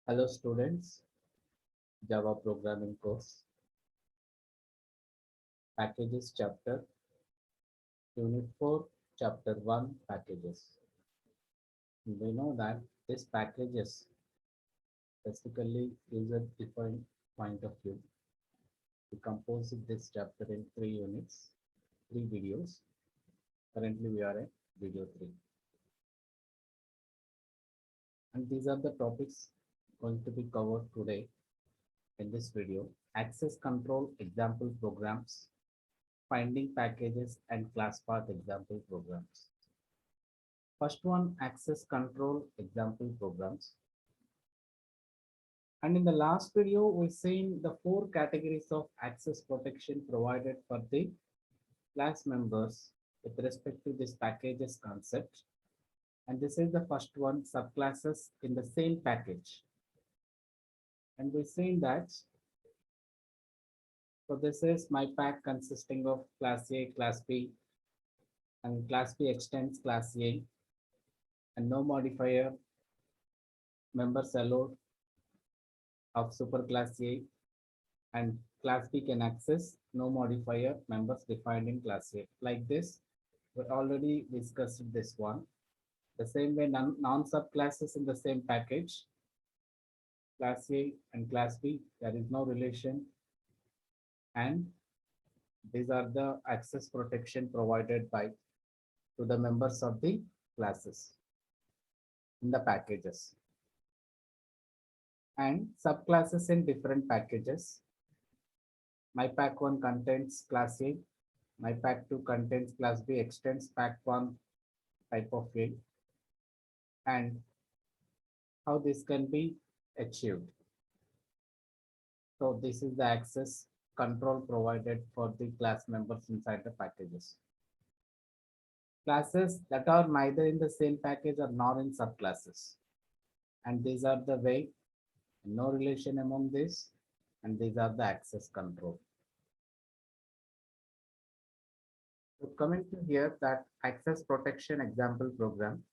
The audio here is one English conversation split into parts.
Hello students, Java programming course, packages chapter, unit 4, chapter 1 packages. We know that this packages basically user defined point of view. We composed this chapter in 3 units, 3 videos. Currently we are at video 3. And these are the topics going to be covered today in this video. Access control example programs, finding packages and class path example programs. First one, access control example programs. And in the last video, we've seen the 4 categories of access protection provided for the class members with respect to this packages concept. And this is the first one, subclasses in the same package. And we've seen that. So this is my pack consisting of class A, class B, and class B extends class A, and no modifier members allowed of superclass A, and class B can access no modifier members defined in class A. Like this, we already discussed this one. The same way, non-subclasses in the same package, class A and class B, there is no relation, and these are the access protection provided by to the members of the classes in the packages, and subclasses in different packages. My pack 1 contains class A, my pack 2 contains class B, extends pack 1 type of A, and how this can be achieved. So this is the access control provided for the class members inside the packages. Classes that are neither in the same package or nor in subclasses. And these are the way, no relation among this, and these are the access control. So coming to here, that access protection example program.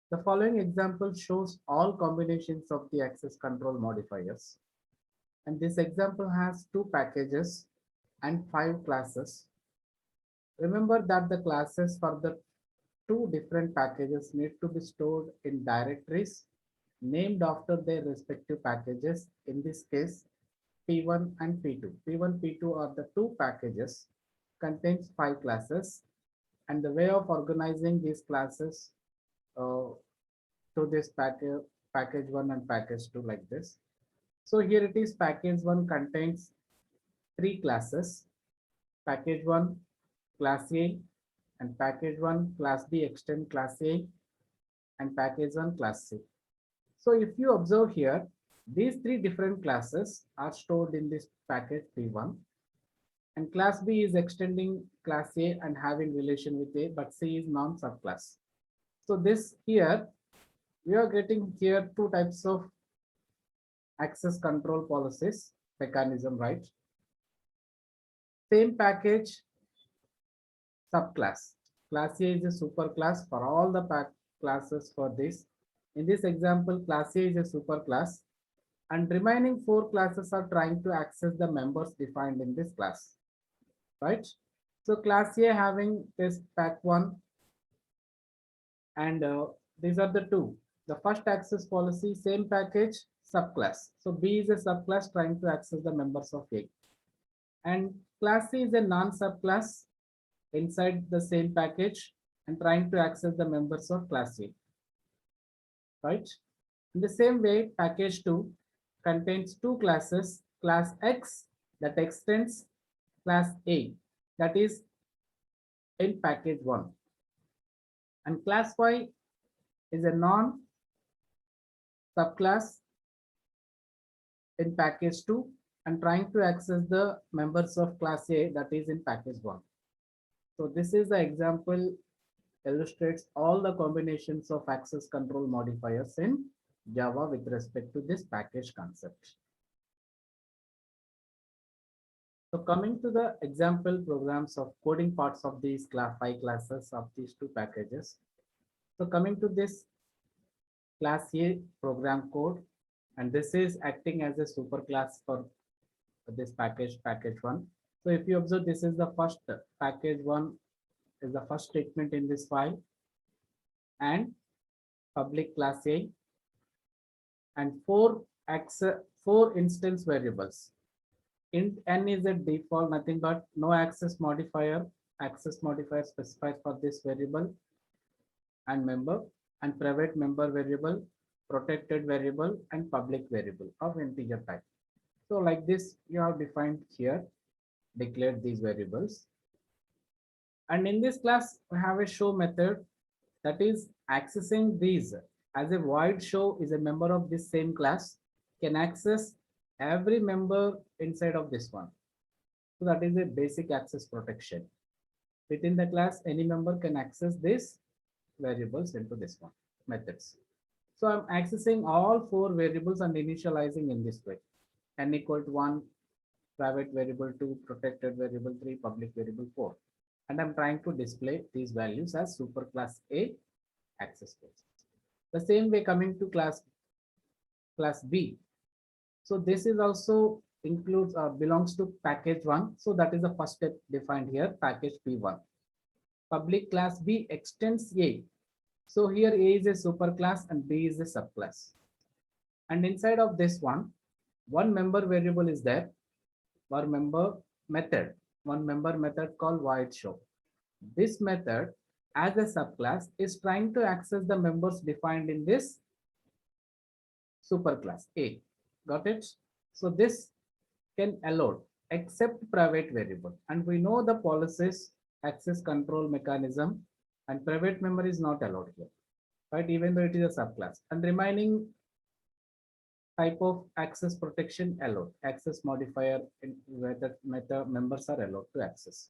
The following example shows all combinations of the access control modifiers. And this example has 2 packages and 5 classes. Remember that the classes for the 2 different packages need to be stored in directories named after their respective packages. In this case, P1 and P2. P1, P2 are the 2 packages, contains 5 classes, and the way of organizing these classes to this package 1 and package 2 like this. So here it is, package 1 contains 3 classes, package 1 class A, and package 1 class B extend class A, and package 1 class C. So if you observe here, these 3 different classes are stored in this package P1, and class B is extending class A and having relation with A, but C is non-subclass. So this here, we are getting here 2 types of access control policies mechanism, right? Same package, subclass. Class A is a superclass for all the classes for this. In this example, class A is a superclass, and remaining 4 classes are trying to access the members defined in this class, right? So class A having this pack 1, and these are the 2. The first access policy, same package, subclass. So B is a subclass trying to access the members of A. And class C is a non-subclass inside the same package and trying to access the members of class A, right? In the same way, package 2 contains 2 classes, class X that extends class A, that is in package 1. And class Y is a non-subclass in package 2 and trying to access the members of class A, that is in package 1. So this is the example illustrates all the combinations of access control modifiers in Java with respect to this package concept. So coming to the example programs of coding parts of these 5 classes of these 2 packages. So coming to this class A program code, And this is acting as a superclass for this package one. So if you observe, this is the first package one is the first statement in this file, and public class A, and four instance variables. Int n is a default, nothing but no access modifier. Access modifier specified for this variable and member, and private member variable, protected variable, and public variable of integer type. So like this, you have defined here, declared these variables. And in this class, we have a show method that is accessing these as a void show is a member of this same class can access every member inside of this one. So that is a basic access protection. Within the class, any member can access this variables into this one methods. So I'm accessing all four variables and initializing in this way. N equal to 1, private variable 2, protected variable 3, public variable 4. And I'm trying to display these values as superclass A access codes. The same way coming to class B. So this is also includes belongs to package 1. So that is the first step defined here, package P1. Public class B extends A. So here A is a superclass and B is a subclass. And inside of this one member variable is there, one member method called void show. This method as a subclass is trying to access the members defined in this superclass A. Got it? So this can allow except private variable, and we know the policies access control mechanism, and private memory is not allowed here, right? Even though it is a subclass, and remaining type of access protection allowed, access modifier in meta members are allowed to access.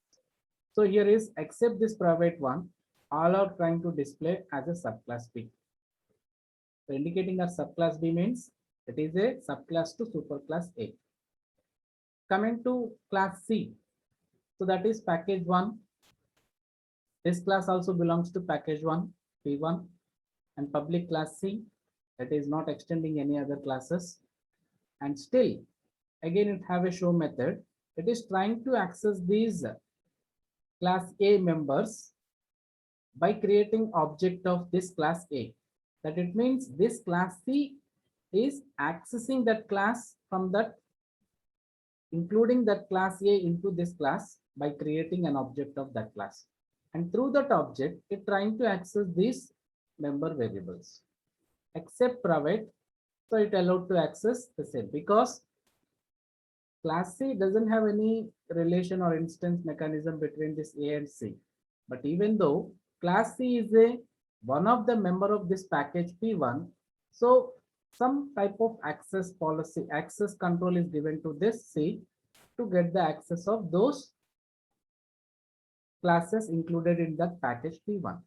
So here is except this private one, all are trying to display as a subclass B. So indicating that subclass B means it is a subclass to superclass A. Coming to class C, so that is package 1. This class also belongs to package 1, P1, and public class C. That is not extending any other classes. And still, again, it have a show method. It is trying to access these class A members by creating object of this class A. That it means this class C is accessing that class from that, including that class A into this class by creating an object of that class. And through that object, it trying to access these member variables. Except private, so it allowed to access the same because class C doesn't have any relation or instance mechanism between this A and C. But even though class C is a one of the member of this package P1, so some type of access policy, access control is given to this C to get the access of those classes included in that package P1.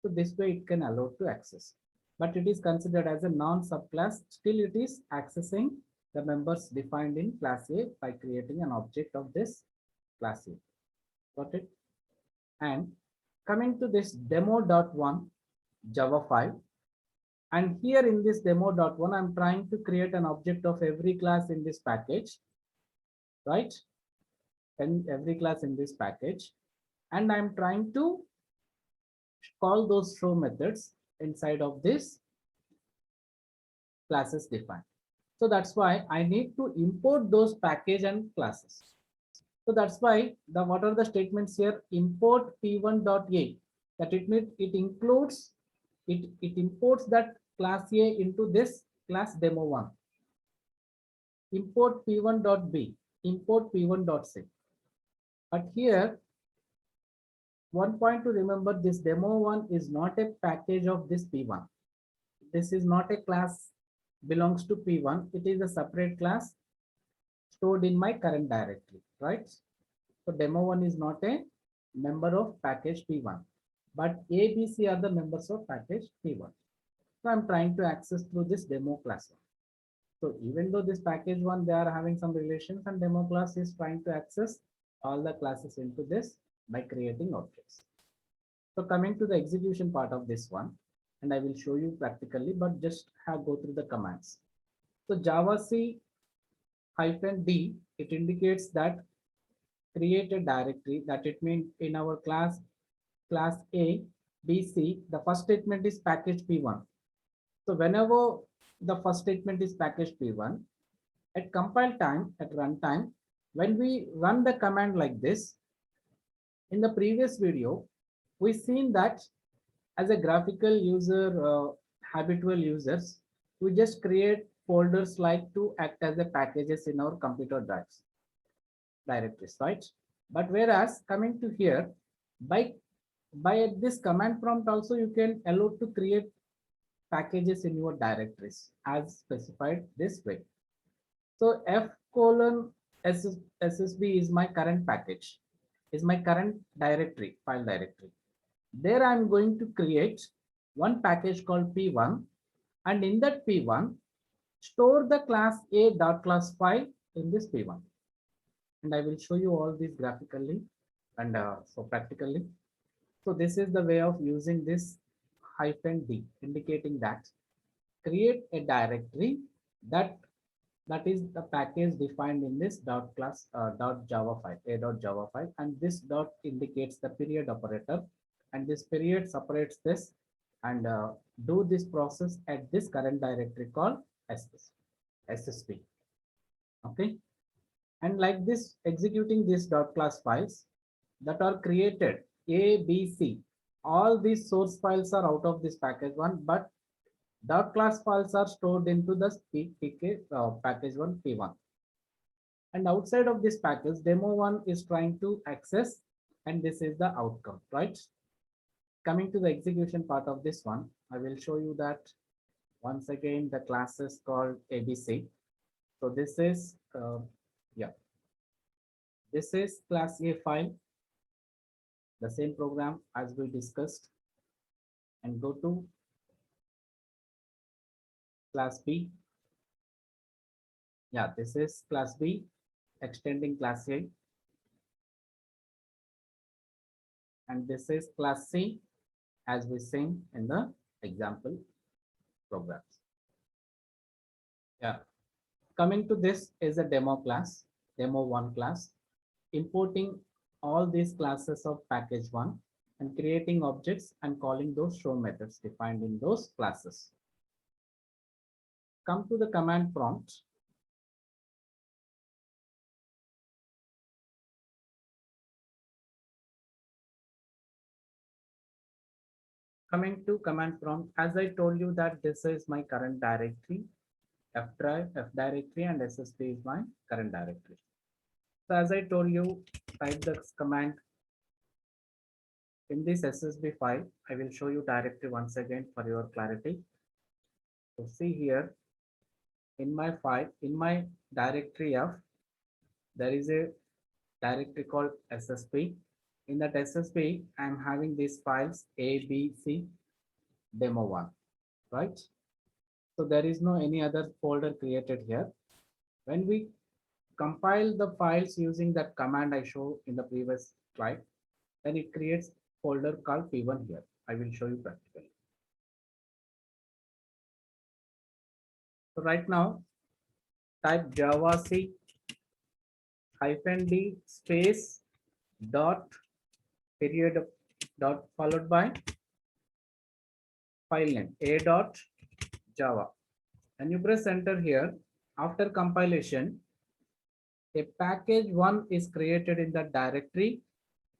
So this way it can allow to access, but it is considered as a non-subclass. Still it is accessing the members defined in class A by creating an object of this class A. Got it? And coming to this demo.1 Java file, and here in this demo.1, I'm trying to create an object of every class in this package, right? And every class in this package, and I'm trying to call those show methods inside of this classes defined. So that's why I need to import those package and classes. So that's why what are the statements here? Import p1.a, that it means it includes it imports that class A into this class demo1. Import p1.b, import p1.c. But here, one point to remember, this demo1 is not a package of this p1. This is not a class belongs to p1. It is a separate class stored in my current directory, right? So demo1 is not a member of package p1, but A, B, C are the members of package p1. So I'm trying to access through this demo class. So even though this package one, they are having some relations, and demo class is trying to access all the classes into this by creating objects. So coming to the execution part of this one, and I will show you practically, but just go through the commands. So Java C hyphen D, it indicates that create a directory, that it means in our class A, B, C, the first statement is package P1. So whenever the first statement is package P1, at compile time, at runtime, when we run the command like this, in the previous video, we seen that as a graphical user, habitual users, we just create folders like to act as a packages in our computer drives directories, right? But whereas coming to here, by this command prompt also you can allow to create packages in your directories as specified this way. So F colon SSB is my current package, is my current directory, file directory. There I'm going to create one package called P1, and in that P1, store the class A dot class file in this P1. And I will show you all this graphically and so practically. So this is the way of using this hyphen D, indicating that create a directory that is the package defined in this dot class dot java file, a dot java file, and this dot indicates the period operator, and this period separates this and do this process at this current directory called SSP. Okay, and like this, executing these dot class files that are created A, B, C. All these source files are out of this package one, but dot class files are stored into the package one P1. And outside of this package, demo one is trying to access, and this is the outcome, right? Coming to the execution part of this one, I will show you that once again the class is called ABC. So this is yeah, this is class A file, the same program as we discussed, and go to class B. Yeah, this is class B extending class A, and this is class C as we seen in the example programs. Yeah, coming to this is a demo class, demo one class, importing all these classes of package one and creating objects and calling those show methods defined in those classes. Come to the command prompt. Coming to command prompt, as I told you that this is my current directory, F drive, F directory, and SSD is my current directory. So as I told you, type the command in this SSB file. I will show you directory once again for your clarity. So see here in my file, in my directory F, there is a directory called SSB. In that SSB, I'm having these files A, B, C, demo one, right? So there is no any other folder created here. When we compile the files using that command I showed in the previous slide, then it creates folder called P1 here. I will show you practically. So right now, type javac hyphen D space dot period dot followed by file name a dot java, and you press enter here. After compilation, a package one is created in the directory,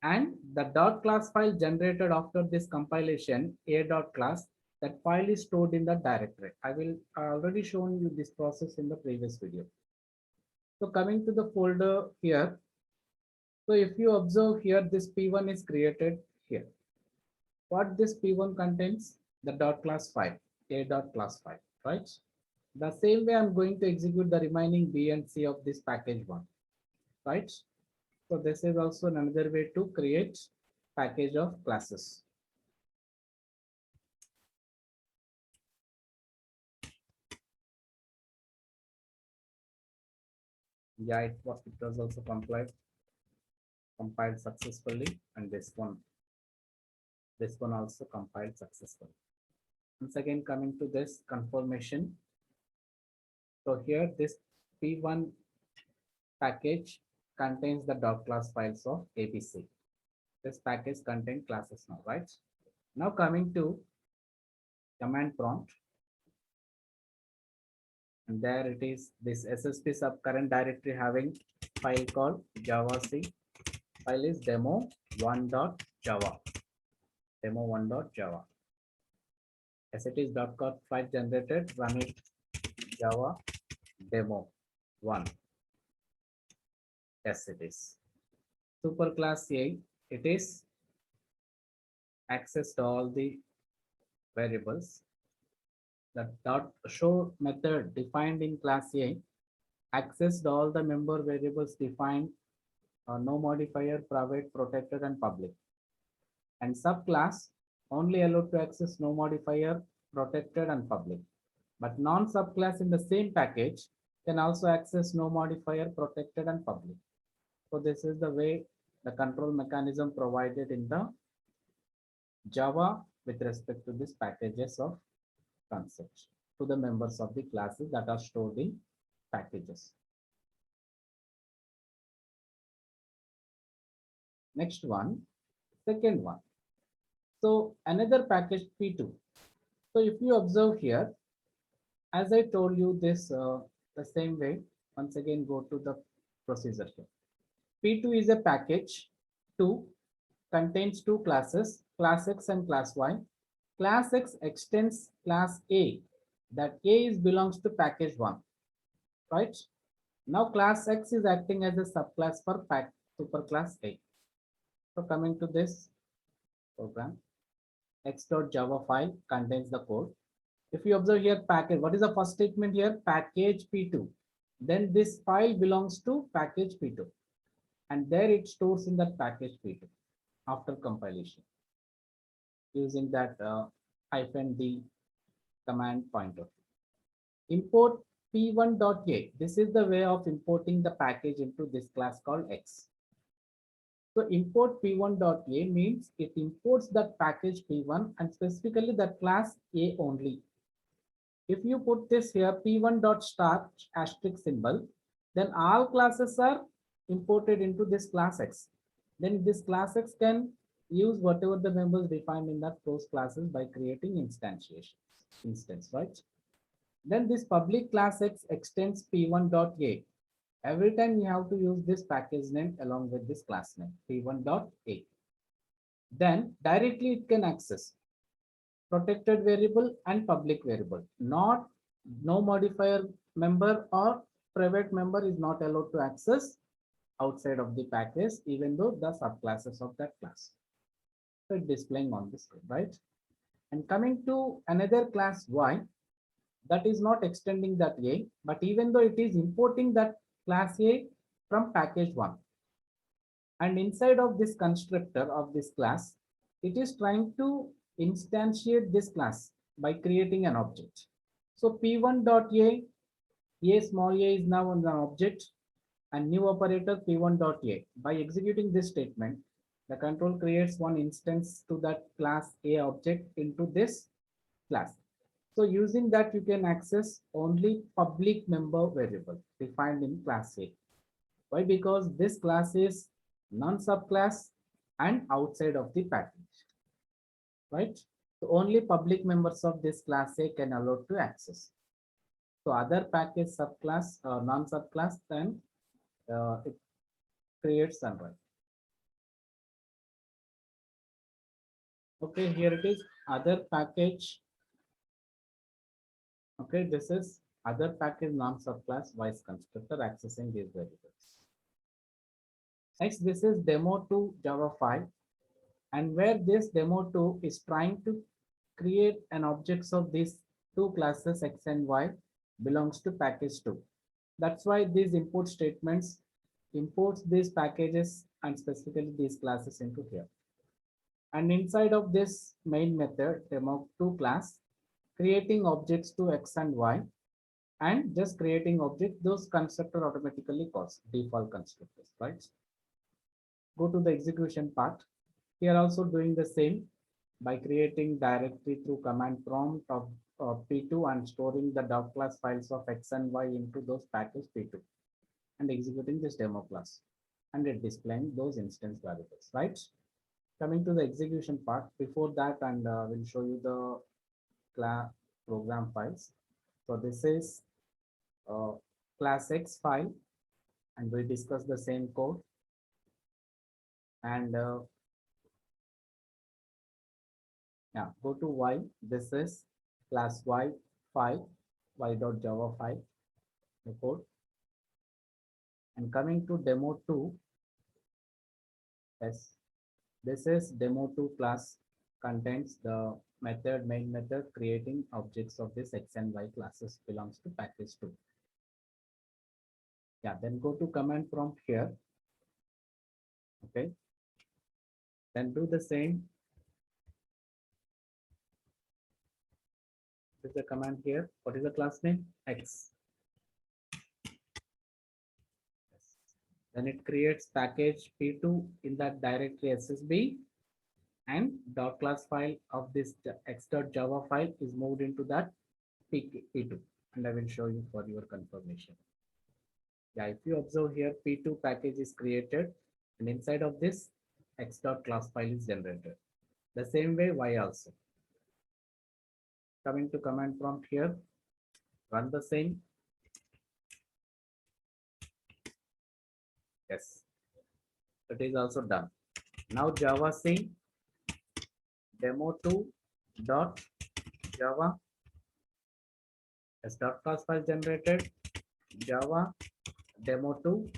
and the dot class file generated after this compilation, a dot class, that file is stored in the directory. I already shown you this process in the previous video. So coming to the folder here, so if you observe here, this P1 is created here. What this P1 contains? The dot class file, a dot class file, right? The same way I'm going to execute the remaining B and C of this package one, right? So this is also another way to create package of classes. Yeah, it was also compiled successfully, and this one also compiled successfully. Once again, coming to this confirmation, So here this P1 package contains the dot class files of ABC. This package contains classes now, right? Now coming to command prompt, and there it is, this SSP sub current directory having file called javac. File is demo1.java. Demo1.java. As it is .conf file generated, run it java demo 1. Yes, it is. Superclass A, it is access to all the variables. The dot show method defined in class A accessed all the member variables defined, no modifier, private, protected, and public. And subclass only allowed to access no modifier, protected, and public. But non-subclass in the same package can also access no modifier, protected, and public. So this is the way the control mechanism provided in the Java with respect to these packages of concepts to the members of the classes that are stored in packages. Next one, second one. So another package P2. So if you observe here, as I told you this the same way, once again go to the procedure here. P2 is a package 2 contains two classes, class X and class Y. Class X extends class A, that A is belongs to package 1, right? Now class X is acting as a subclass for superclass A. So coming to this program, x.java file contains the code. If you observe here package, what is the first statement here? Package P2. Then this file belongs to package P2. And there it stores in that package P2 after compilation using that -d command pointer. Import p1.a. This is the way of importing the package into this class called X. So import p1.a means it imports that package p1 and specifically that class A only. If you put this here p1.start asterisk symbol, then all classes are imported into this class X. Then this class X can use whatever the members defined in that those classes by creating instance, right? Then this public class X extends p1.a. Every time you have to use this package name along with this class name p1.a. Then directly it can access protected variable and public variable. Not no modifier member or private member is not allowed to access outside of the package, even though the subclasses of that class. So it's displaying on the screen, right? And coming to another class Y, that is not extending that A, but even though it is importing that class A from package 1. And inside of this constructor of this class, it is trying to instantiate this class by creating an object. So p1.a, a small a is now an object and new operator p1.a. By executing this statement, the control creates one instance to that class A object into this class. So using that, you can access only public member variable defined in class A. Why? Because this class is non-subclass and outside of the package, right? So only public members of this class A can allow to access. So other package subclass, non-subclass, then it creates and run. Okay, here it is, other package. Okay, this is other package non-subclass vice constructor accessing these variables. Next, this is demo2 Java 5, and where this demo2 is trying to create an objects of these two classes X and Y belongs to package 2. That's why these import statements imports these packages and specifically these classes into here. And inside of this main method demo2 class, creating objects to X and Y and just creating object, those constructor automatically calls default constructors, right? Go to the execution part. Here also doing the same by creating directory through command prompt of P2 and storing the dot class files of X and Y into those package P2 and executing this demo class and it displaying those instance variables, right? Coming to the execution part, before that, and we'll show you the class program files. So this is uh, class X file, and we discuss the same code. And yeah, go to Y. This is class Y file, y.java file, the code. And coming to demo 2, yes, this is demo 2 class contains the method, main method creating objects of this X and Y classes belongs to package 2. Yeah, then go to command prompt here. Okay, then do the same. This is the command here. What is the class name? X. Then it creates package P2 in that directory SSB, and dot class file of this x.java file is moved into that P2, and I will show you for your confirmation. Yeah, if you observe here, P2 package is created, and inside of this x.class file is generated. The same way Y also. Coming to command prompt here, run the same. Yes, it is also done. Now Java C demo2 dot Java as dot class file generated, Java demo2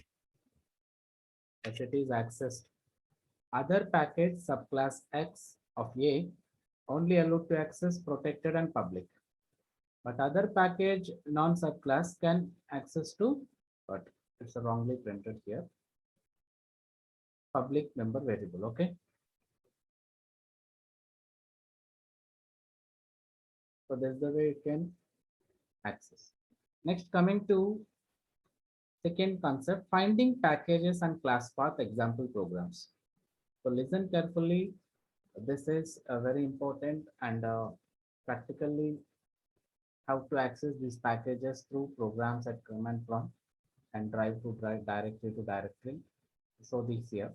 as it is accessed. Other package subclass X of A only allowed to access protected and public. But other package non-subclass can access to, but it's wrongly printed here, public member variable. Okay. So that's the way you can access. Next, coming to second concept, finding packages and class path example programs. So listen carefully. This is very important and practically how to access these packages through programs at command prompt and drive directly to directory. So this here.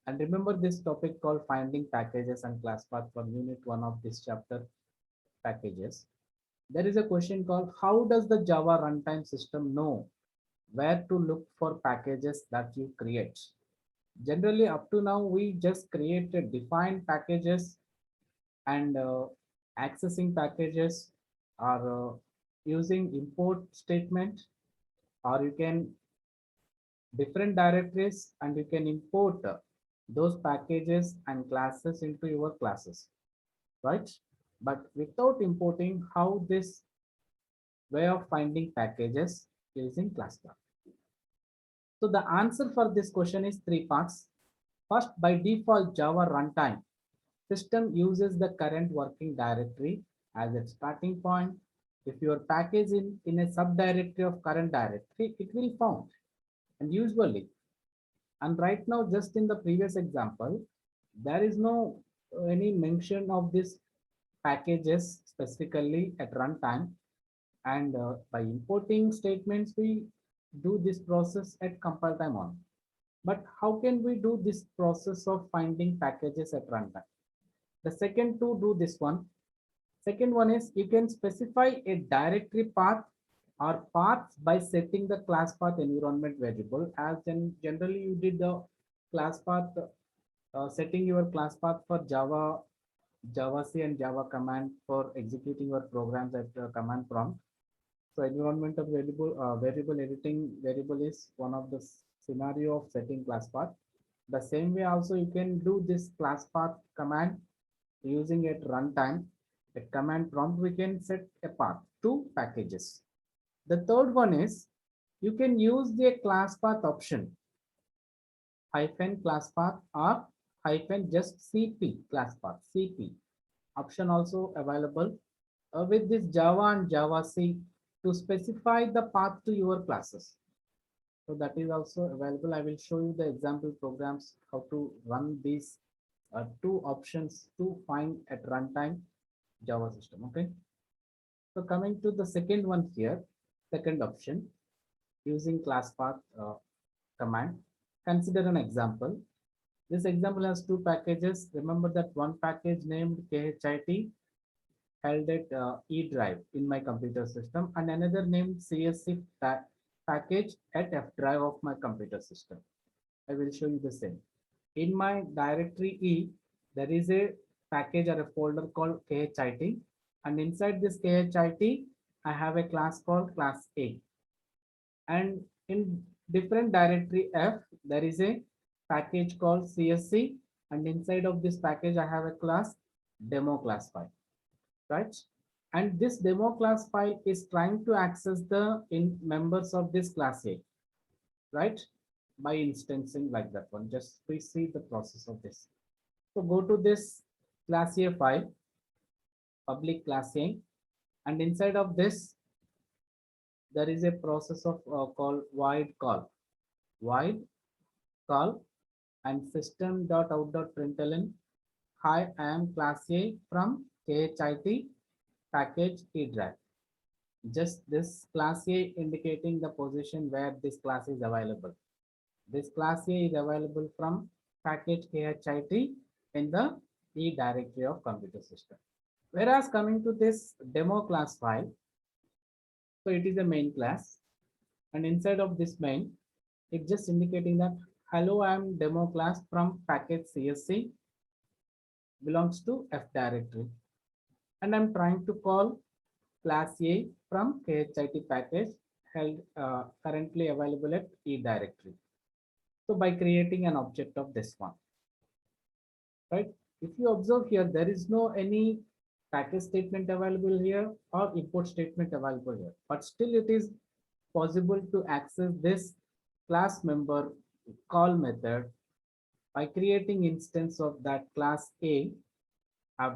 And remember this topic called finding packages and class path for unit 1 of this chapter, packages. There is a question called how does the Java runtime system know where to look for packages that you create? Generally, up to now, we just created defined packages and accessing packages are using import statement, or you can different directories and you can import those packages and classes into your classes, right? But without importing, how this way of finding packages using class path? So the answer for this question is three parts. First, by default, Java runtime system uses the current working directory as its starting point. If your package in a subdirectory of current directory, it will found. And usually, and right now, just in the previous example, there is no any mention of this packages specifically at runtime. And by importing statements, we do this process at compile time on. But how can we do this process of finding packages at runtime? The second to do this one. Second one is you can specify a directory path or paths by setting the class path environment variable, as in generally you did the class path setting your class path for Java, Java C and Java command for executing your programs at command prompt. So environment of variable editing variable is one of the scenario of setting class path. The same way also you can do this class path command using at runtime. At command prompt we can set a path to packages. The third one is you can use the class path option hyphen class path or hyphen just CP class path CP option also available with this Java and Java C to specify the path to your classes. So that is also available. I will show you the example programs how to run these two options to find at runtime Java system. Okay. So coming to the second one here, second option, using class path command. Consider an example. This example has two packages. Remember that one package named KHIT held at E drive in my computer system and another named CSC package at F drive of my computer system. I will show you the same. In my directory E, there is a package or a folder called KHIT, and inside this KHIT, I have a class called class A. And in different directory F, there is a package called CSC, and inside of this package, I have a class demo class file, right? And this demo class file is trying to access the members of this class A, right? By instancing like that one. Just we see the process of this. So go to this class A file, public class A, and inside of this, there is a process of called void call. Void call and system.out.println. Hi, I am class A from KHIT package E drive. Just this class A indicating the position where this class is available. This class A is available from package KHIT in the E directory of computer system. Whereas coming to this demo class file, so it is a main class, and inside of this main, it's just indicating that hello, I am demo class from package CSC belongs to F directory, and I'm trying to call class A from KHIT package held currently available at E directory. So by creating an object of this one, right? If you observe here, there is no any package statement available here or import statement available here, but still it is possible to access this class member call method by creating instance of that class A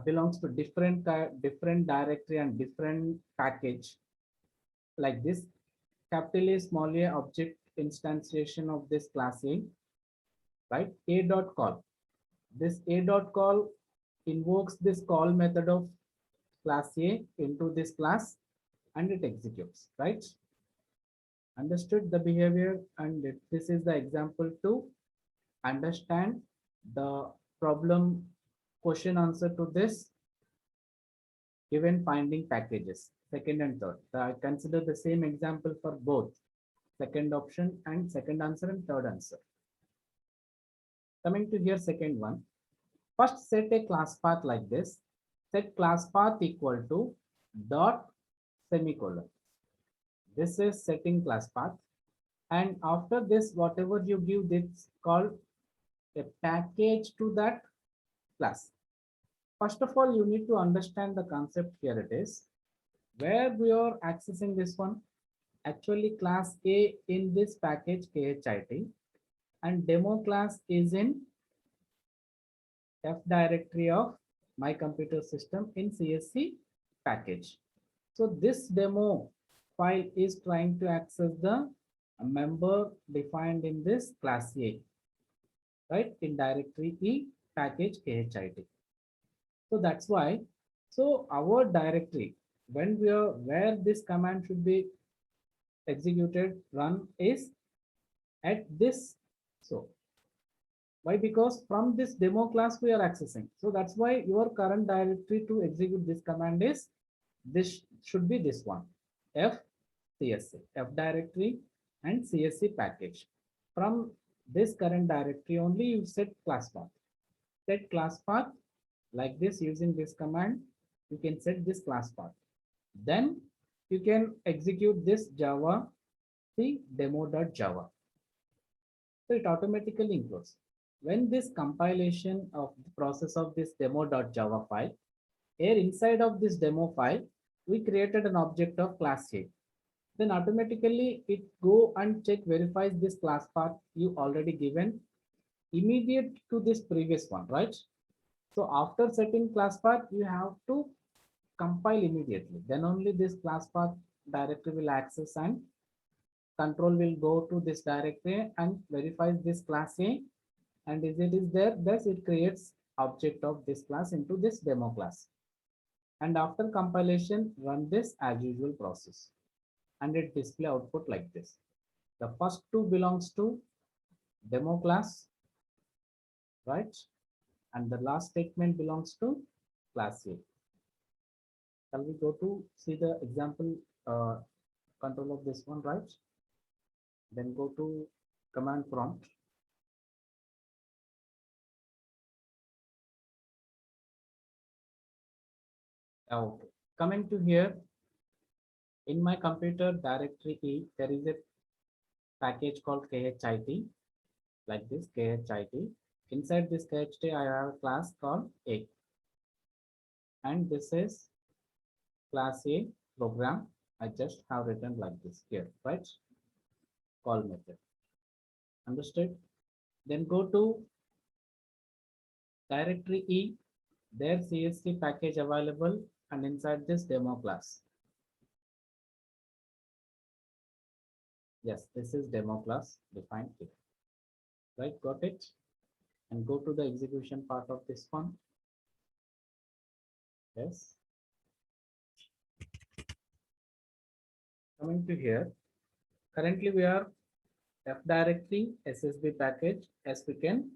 belongs to different directory and different package like this. Capital A, small a object instantiation of this class A, right? A dot call. This A dot call invokes this call method of class A into this class and it executes, right? Understood the behavior, and this is the example to understand the problem question answer to this given finding packages, second and third. So I consider the same example for both second option and second answer and third answer. Coming to here, second one. First, set a class path like this. Set class path equal to dot semicolon. This is setting class path. And after this, whatever you give, this called a package to that class. First of all, you need to understand the concept here it is. Where we are accessing this one, actually class A in this package KHIT and demo class is in F directory of my computer system in CSC package. So this demo file is trying to access the member defined in this class A, right? In directory E package KHIT. So that's why, so our directory, when we are, where this command should be executed, run is at this. So why? Because from this demo class we are accessing. So that's why your current directory to execute this command is, this should be this one, F CSC, F directory and CSC package. From this current directory only you set class path. Set class path like this using this command, you can set this class path. Then you can execute this Java C demo.java. So it automatically includes. When this compilation of the process of this demo.java file, here inside of this demo file, we created an object of class A. Then automatically it go and check verifies this class path you already given immediate to this previous one, right? So after setting class path, you have to compile immediately. Then only this class path directory will access and control will go to this directory and verifies this class A. And if it is there, thus it creates object of this class into this demo class. And after compilation, run this as usual process and it display output like this. The first two belongs to demo class, right? And the last statement belongs to class A. Shall we go to see the example control of this one, right? Then go to command prompt. Okay. Coming to here, in my computer directory E, there is a package called khit, like this khit. Inside this khit, I have a class called A, and this is class A program. I just have written like this here, right? Call method. Understood? Then go to directory E, there CSC package available, and inside this demo class. Yes, this is demo class defined here. Right, got it? And go to the execution part of this one. Yes. Coming to here, currently we are F directory SSB package, as we can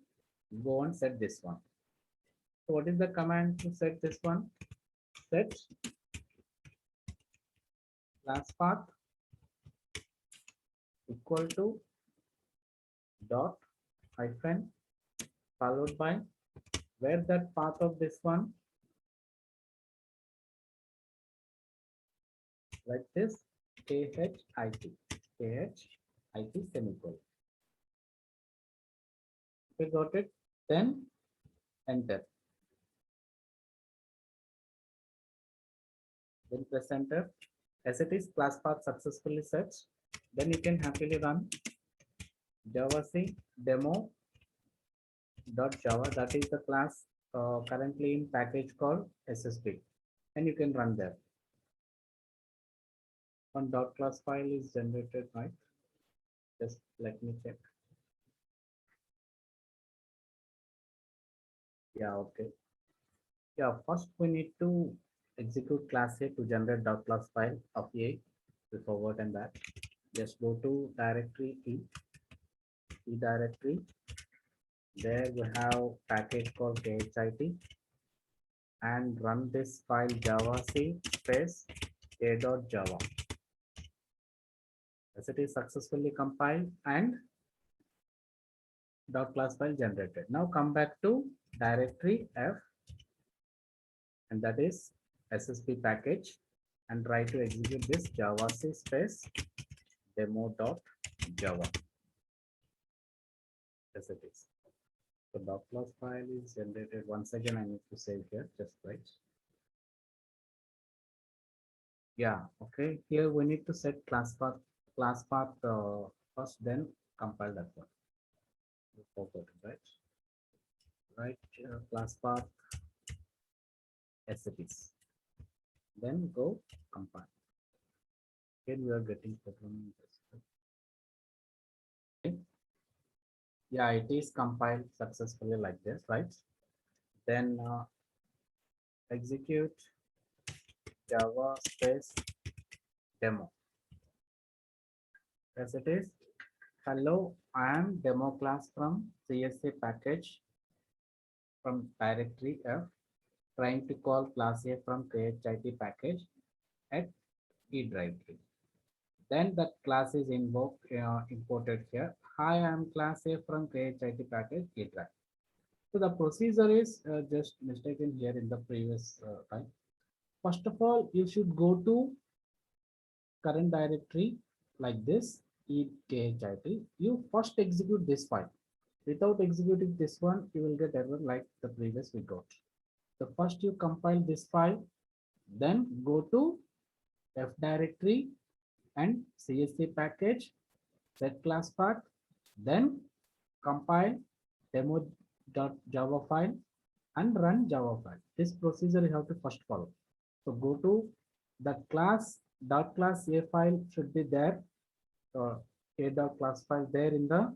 go and set this one. So what is the command to set this one? Set class path equal to dot hyphen followed by where that path of this one, like this, khit semicolon. We got it, then enter. Then press enter. As it is class path successfully set, then you can happily run javac demo .java, that is the class currently in package called SSB, and you can run there. One .class file is generated, right? Just let me check. Yeah, okay. Yeah, first we need to execute class A to generate .class file of A. We forward and back. Just go to directory E directory. There we have package called khit and run this file javac space a.java. As it is successfully compiled and .class file generated. Now come back to directory F, and that is SSB package, and try to execute this javac space demo.java, as it is. So .class file is generated. Once again, I need to save here, just right. Yeah, okay. Here we need to set class path first, then compile that one. Forgot, right? Right, class path as it is. Then go compile. Again, we are getting problem. Okay. Yeah, it is compiled successfully like this, right? Then execute java space demo. As it is, hello, I am demo class from CSA package from directory F, trying to call class A from khit package at E directory. Then that class is invoked, imported here. Hi, I am class A from khit package E drive. So the procedure is just mistaken here in the previous time. First of all, you should go to current directory like this, khit. You first execute this file. Without executing this one, you will get error like the previous we got. So first you compile this file, then go to F directory and CSC package, set class path, then compile demo.java file and run Java file. This procedure you have to first follow. So go to the class .class A file should be there. A.class file there in the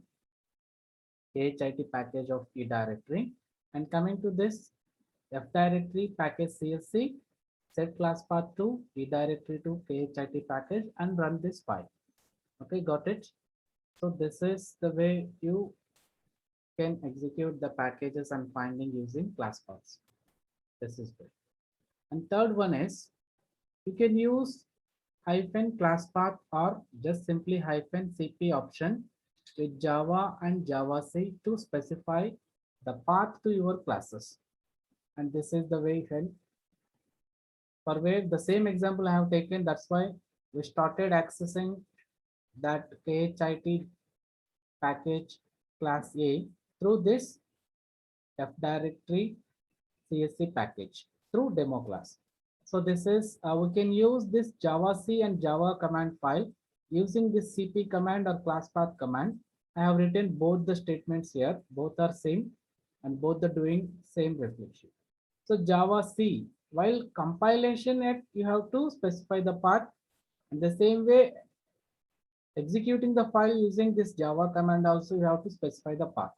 khit package of E directory, and coming to this F directory package CSC, set class path to edirectory to khit package and run this file. Okay, got it? So this is the way you can execute the packages and finding using class paths. This is good. And third one is you can use hyphen class path or just simply hyphen CP option with Java and JavaC to specify the path to your classes. And this is the way you can, for where the same example I have taken, that's why we started accessing that khit package class A through this F directory CSC package through demo class. So this is, we can use this javac and Java command file using this CP command or class path command. I have written both the statements here, both are same and both are doing same reflection. So javac, while compilation it, you have to specify the path. In the same way, executing the file using this Java command also you have to specify the path.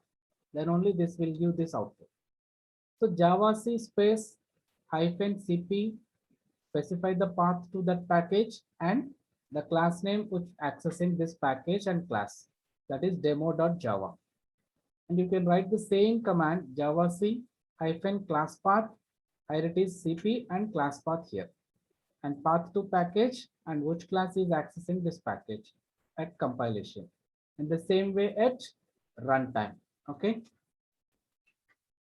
Then only this will give this output. So javac space hyphen CP, specify the path to that package and the class name which accessing this package and class, that is demo.java. And you can write the same command javac hyphen class path, here it is CP and class path here, and path to package and which class is accessing this package at compilation. In the same way at runtime. Okay.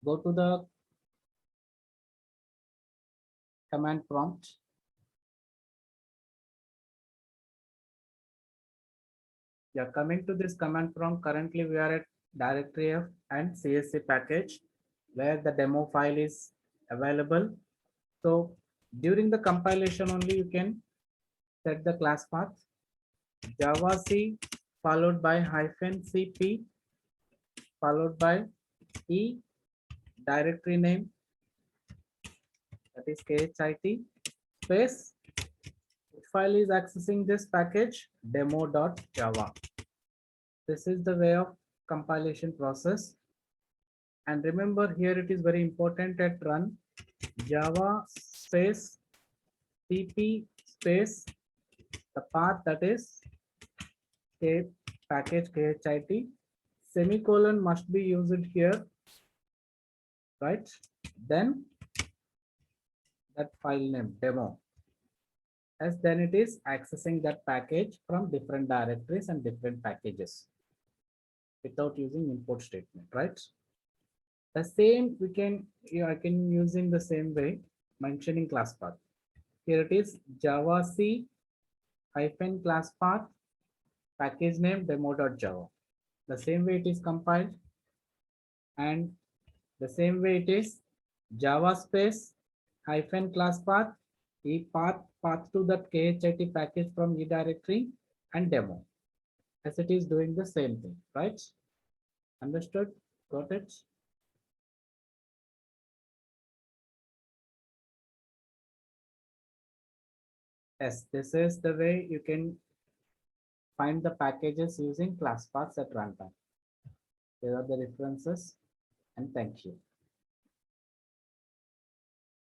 Go to the command prompt. Yeah, coming to this command prompt, currently we are at directory F and CSC package where the demo file is available. So during the compilation only you can set the class path javac followed by hyphen CP followed by E directory name, that is khit space file is accessing this package demo.java. This is the way of compilation process. And remember here it is very important at run Java space CP space the path, that is package khit, semicolon must be used here, right? Then that file name demo, as then it is accessing that package from different directories and different packages without using import statement, right? The same we can, I can using the same way mentioning class path. Here it is javac hyphen class path package name demo.java. The same way it is compiled, and the same way it is Java space hyphen class path path to that khit package from E directory and demo, as it is doing the same thing, right? Understood? Got it? Yes, this is the way you can find the packages using class paths at runtime. Here are the references, and thank you.